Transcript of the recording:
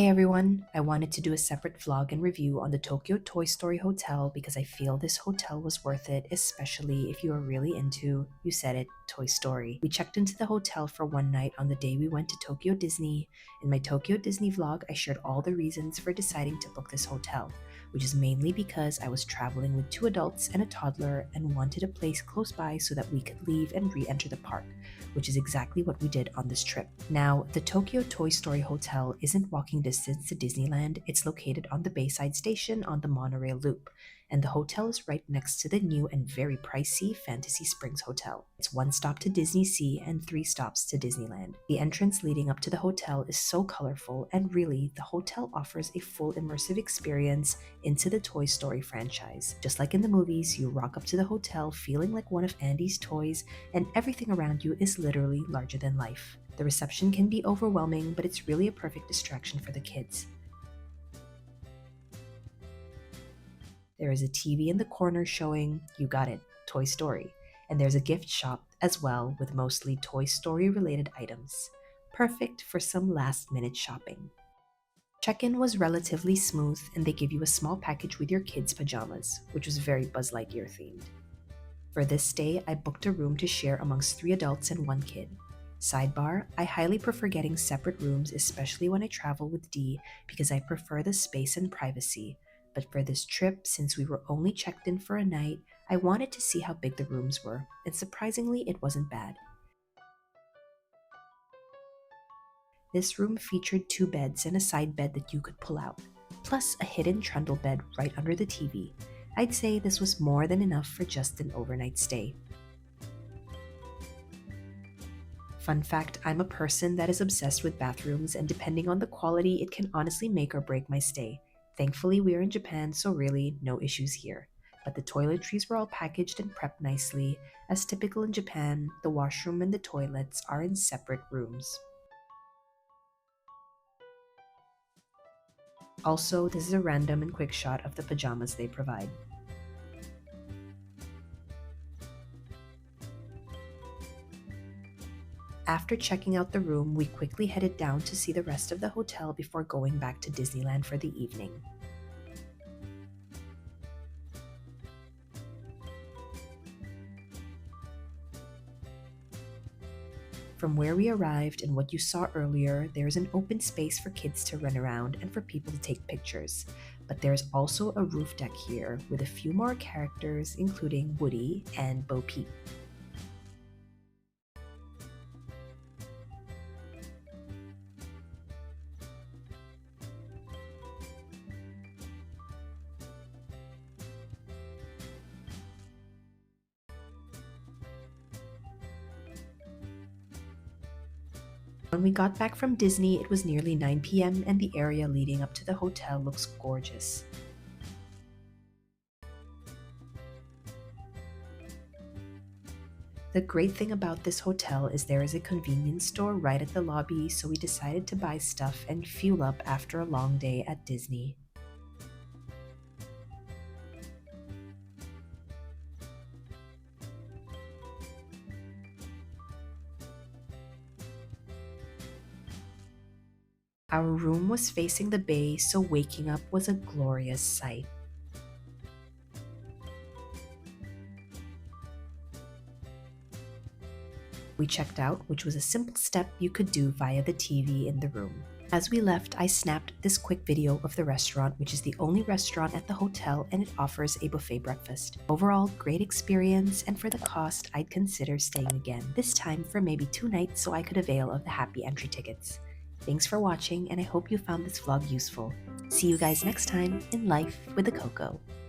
Hey everyone, I wanted to do a separate vlog and review on the Tokyo Toy Story Hotel because I feel this hotel was worth it, especially if you are really into, you said it, Toy Story. We checked into the hotel for one night on the day we went to Tokyo Disney. In my Tokyo Disney vlog, I shared all the reasons for deciding to book this hotel, which is mainly because I was traveling with 2 adults and a toddler and wanted a place close by so that we could leave and re-enter the park, which is exactly what we did on this trip. Now, the Tokyo Toy Story Hotel isn't walking distance to Disneyland. It's located on the Bayside Station on the monorail loop, and the hotel is right next to the new and very pricey Fantasy Springs Hotel. It's 1 stop to DisneySea and 3 stops to Disneyland. The entrance leading up to the hotel is so colorful, and really, the hotel offers a full immersive experience into the Toy Story franchise. Just like in the movies, you rock up to the hotel feeling like one of Andy's toys, and everything around you is literally larger than life. The reception can be overwhelming, but it's really a perfect distraction for the kids. There is a TV in the corner showing, you got it, Toy Story, and there's a gift shop as well with mostly Toy Story related items. Perfect for some last-minute shopping. Check-in was relatively smooth, and they give you a small package with your kids' pajamas, which was very Buzz Lightyear themed. For this stay, I booked a room to share amongst 3 adults and 1 kid. Sidebar, I highly prefer getting separate rooms, especially when I travel with Dee, because I prefer the space and privacy. But for this trip, since we were only checked in for a night, I wanted to see how big the rooms were, and surprisingly, it wasn't bad. This room featured 2 beds and a side bed that you could pull out, plus a hidden trundle bed right under the TV. I'd say this was more than enough for just an overnight stay. Fun fact, I'm a person that is obsessed with bathrooms, and depending on the quality, it can honestly make or break my stay. Thankfully, we are in Japan, so really, no issues here. But the toiletries were all packaged and prepped nicely. As typical in Japan, the washroom and the toilets are in separate rooms. Also, this is a random and quick shot of the pajamas they provide. After checking out the room, we quickly headed down to see the rest of the hotel before going back to Disneyland for the evening. From where we arrived and what you saw earlier, there is an open space for kids to run around and for people to take pictures. But there's also a roof deck here with a few more characters, including Woody and Bo Peep. When we got back from Disney, it was nearly 9 p.m. and the area leading up to the hotel looks gorgeous. The great thing about this hotel is there is a convenience store right at the lobby, so we decided to buy stuff and fuel up after a long day at Disney. Our room was facing the bay, so waking up was a glorious sight. We checked out, which was a simple step you could do via the TV in the room. As we left, I snapped this quick video of the restaurant, which is the only restaurant at the hotel, and it offers a buffet breakfast. Overall, great experience, and for the cost, I'd consider staying again, this time for maybe 2 nights so I could avail of the happy entry tickets. Thanks for watching, and I hope you found this vlog useful. See you guys next time in Life with a Coco.